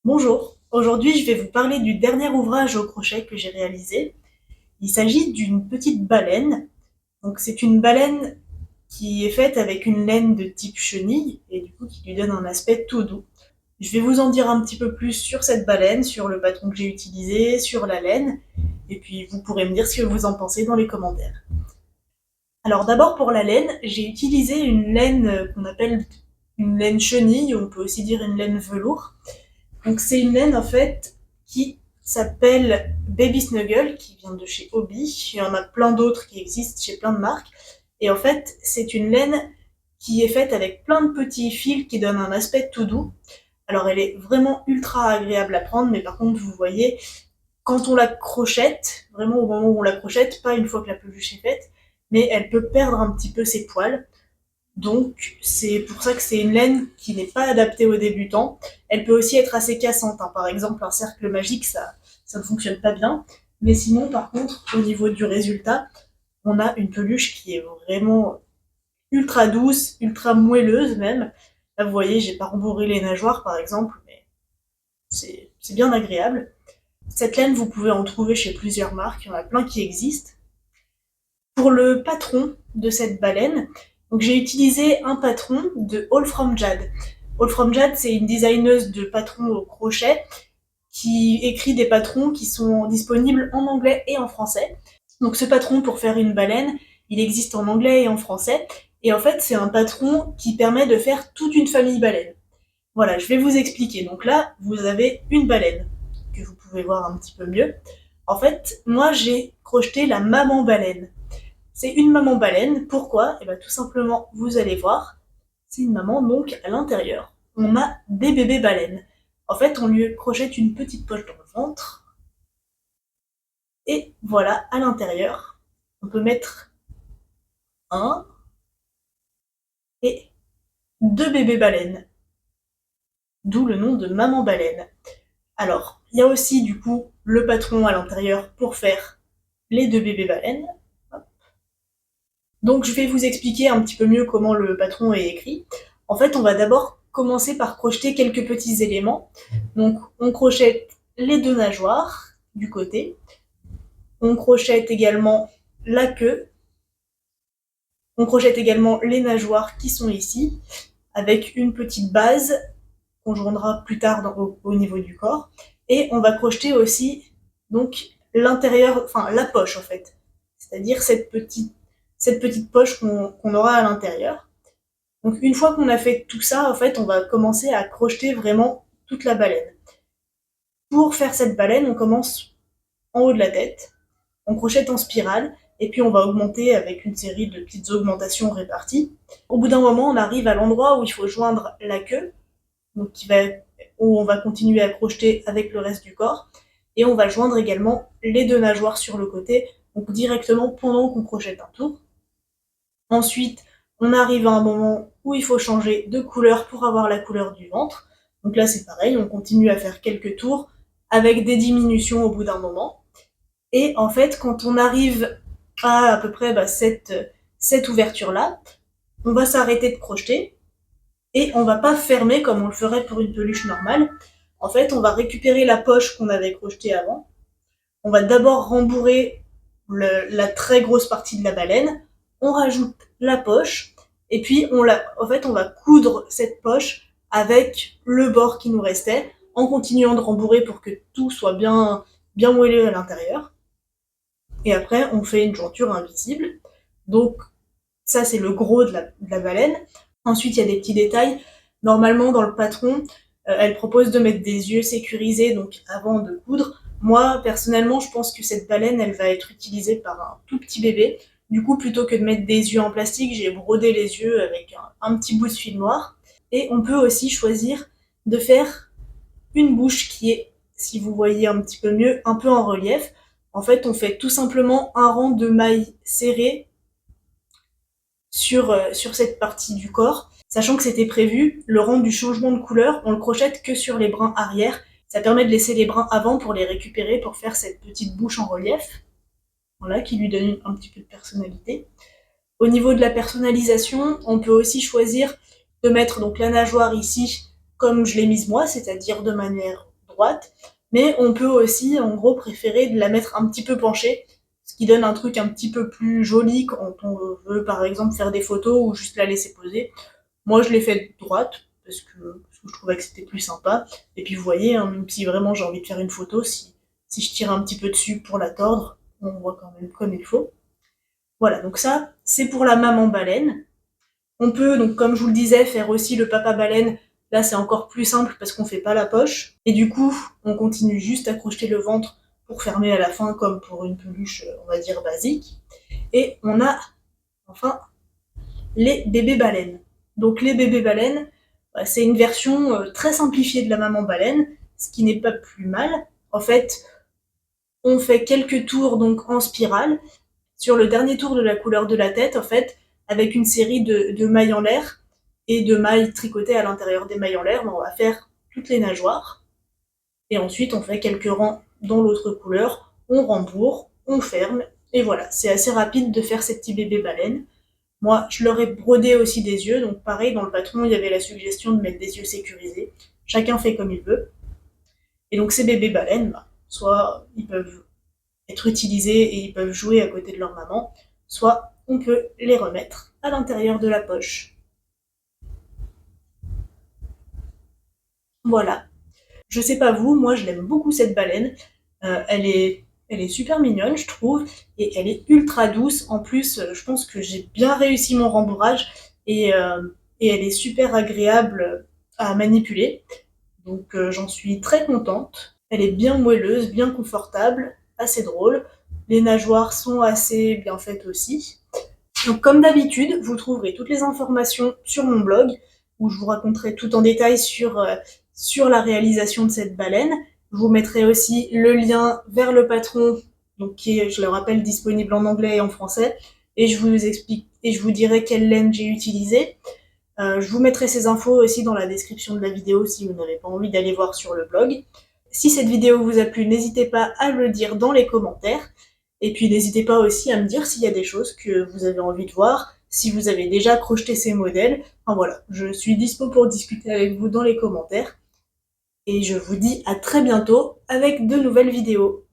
Bonjour, aujourd'hui je vais vous parler du dernier ouvrage au crochet que j'ai réalisé. Il s'agit d'une petite baleine. Donc c'est une baleine qui est faite avec une laine de type chenille et du coup qui lui donne un aspect tout doux. Je vais vous en dire un petit peu plus sur cette baleine, sur le patron que j'ai utilisé, sur la laine, et puis vous pourrez me dire ce que vous en pensez dans les commentaires. Alors d'abord pour la laine, j'ai utilisé une laine qu'on appelle une laine chenille, ou on peut aussi dire une laine velours. Donc c'est une laine en fait qui s'appelle Baby Snuggle, qui vient de chez Hobby. Il y en a plein d'autres qui existent chez plein de marques. Et en fait, c'est une laine qui est faite avec plein de petits fils qui donnent un aspect tout doux. Alors elle est vraiment ultra agréable à prendre, mais par contre vous voyez, quand on la crochette, vraiment au moment où on la crochette, pas une fois que la peluche est faite, mais elle peut perdre un petit peu ses poils. Donc c'est pour ça que c'est une laine qui n'est pas adaptée aux débutants. Elle peut aussi être assez cassante, hein. Par exemple, un cercle magique, ça ne fonctionne pas bien. Mais sinon, par contre, au niveau du résultat, on a une peluche qui est vraiment ultra douce, ultra moelleuse même. Là, vous voyez, j'ai pas rembourré les nageoires, par exemple, mais c'est bien agréable. Cette laine, vous pouvez en trouver chez plusieurs marques, il y en a plein qui existent. Pour le patron de cette baleine, donc j'ai utilisé un patron de All From Jade. All From Jade, c'est une designeuse de patrons au crochet qui écrit des patrons qui sont disponibles en anglais et en français. Donc ce patron pour faire une baleine, il existe en anglais et en français. Et en fait, c'est un patron qui permet de faire toute une famille baleine. Voilà, je vais vous expliquer. Donc là, vous avez une baleine que vous pouvez voir un petit peu mieux. En fait, moi, j'ai crocheté la maman baleine. C'est une maman baleine. Pourquoi? Eh bien, tout simplement, vous allez voir, c'est une maman, donc à l'intérieur, on a des bébés baleines. En fait, on lui crochette une petite poche dans le ventre, et voilà, à l'intérieur, on peut mettre un et deux bébés baleines, d'où le nom de maman baleine. Alors, il y a aussi du coup le patron à l'intérieur pour faire les deux bébés baleines. Donc je vais vous expliquer un petit peu mieux comment le patron est écrit. En fait, on va d'abord commencer par crocheter quelques petits éléments. Donc on crochette les deux nageoires du côté. On crochette également la queue. On crochette également les nageoires qui sont ici, avec une petite base qu'on joindra plus tard au niveau du corps. Et on va crocheter aussi donc l'intérieur, enfin la poche en fait. C'est-à-dire cette petite poche qu'on aura à l'intérieur. Donc une fois qu'on a fait tout ça, en fait, on va commencer à crocheter vraiment toute la baleine. Pour faire cette baleine, on commence en haut de la tête, on crochette en spirale, et puis on va augmenter avec une série de petites augmentations réparties. Au bout d'un moment, on arrive à l'endroit où il faut joindre la queue, donc où on va continuer à crocheter avec le reste du corps, et on va joindre également les deux nageoires sur le côté, donc directement pendant qu'on crochette un tour. Ensuite, on arrive à un moment où il faut changer de couleur pour avoir la couleur du ventre. Donc là, c'est pareil, on continue à faire quelques tours avec des diminutions au bout d'un moment. Et en fait, quand on arrive à peu près cette ouverture-là, on va s'arrêter de crocheter et on va pas fermer comme on le ferait pour une peluche normale. En fait, on va récupérer la poche qu'on avait crochetée avant. On va d'abord rembourrer la très grosse partie de la baleine. On rajoute la poche et puis en fait, on va coudre cette poche avec le bord qui nous restait en continuant de rembourrer pour que tout soit bien moelleux à l'intérieur. Et après, on fait une jointure invisible. Donc, ça, c'est le gros de la baleine. Ensuite, il y a des petits détails. Normalement, dans le patron, elle propose de mettre des yeux sécurisés donc avant de coudre. Moi, personnellement, je pense que cette baleine, elle va être utilisée par un tout petit bébé. Du coup, plutôt que de mettre des yeux en plastique, j'ai brodé les yeux avec un petit bout de fil noir. Et on peut aussi choisir de faire une bouche qui est, si vous voyez un petit peu mieux, un peu en relief. En fait, on fait tout simplement un rang de mailles serrées sur cette partie du corps. Sachant que c'était prévu, le rang du changement de couleur, on le crochette que sur les brins arrière. Ça permet de laisser les brins avant pour les récupérer, pour faire cette petite bouche en relief. Voilà, qui lui donne un petit peu de personnalité. Au niveau de la personnalisation, on peut aussi choisir de mettre donc la nageoire ici comme je l'ai mise moi, c'est-à-dire de manière droite, mais on peut aussi en gros préférer de la mettre un petit peu penchée, ce qui donne un truc un petit peu plus joli quand on veut par exemple faire des photos ou juste la laisser poser. Moi je l'ai fait droite parce que je trouvais que c'était plus sympa, et puis vous voyez, hein, même si vraiment j'ai envie de faire une photo, si je tire un petit peu dessus pour la tordre, on voit quand même comme il faut. Voilà, donc ça, c'est pour la maman baleine. On peut, donc comme je vous le disais, faire aussi le papa baleine. Là, c'est encore plus simple parce qu'on fait pas la poche. Et du coup, on continue juste à crocheter le ventre pour fermer à la fin, comme pour une peluche, on va dire, basique. Et on a, enfin, les bébés baleines. Donc les bébés baleines, c'est une version très simplifiée de la maman baleine, ce qui n'est pas plus mal. En fait, on fait quelques tours donc en spirale. Sur le dernier tour de la couleur de la tête, en fait, avec une série de mailles en l'air et de mailles tricotées à l'intérieur des mailles en l'air, on va faire toutes les nageoires. Et ensuite, on fait quelques rangs dans l'autre couleur, on rembourre, on ferme, et voilà. C'est assez rapide de faire ces petits bébés baleines. Moi, je leur ai brodé aussi des yeux, donc pareil, dans le patron, il y avait la suggestion de mettre des yeux sécurisés. Chacun fait comme il veut. Et donc ces bébés baleines, soit ils peuvent être utilisés et ils peuvent jouer à côté de leur maman, soit on peut les remettre à l'intérieur de la poche. Voilà. Je sais pas vous, moi je l'aime beaucoup cette baleine. Elle est super mignonne, je trouve, et elle est ultra douce. En plus, je pense que j'ai bien réussi mon rembourrage et elle est super agréable à manipuler. Donc j'en suis très contente. Elle est bien moelleuse, bien confortable, assez drôle. Les nageoires sont assez bien faites aussi. Donc comme d'habitude, vous trouverez toutes les informations sur mon blog, où je vous raconterai tout en détail sur la réalisation de cette baleine. Je vous mettrai aussi le lien vers le patron, donc qui est, je le rappelle, disponible en anglais et en français, et je vous explique et je vous dirai quelle laine j'ai utilisée. Je vous mettrai ces infos aussi dans la description de la vidéo si vous n'avez pas envie d'aller voir sur le blog. Si cette vidéo vous a plu, n'hésitez pas à me le dire dans les commentaires. Et puis n'hésitez pas aussi à me dire s'il y a des choses que vous avez envie de voir, si vous avez déjà crocheté ces modèles. Enfin voilà, je suis dispo pour discuter avec vous dans les commentaires. Et je vous dis à très bientôt avec de nouvelles vidéos.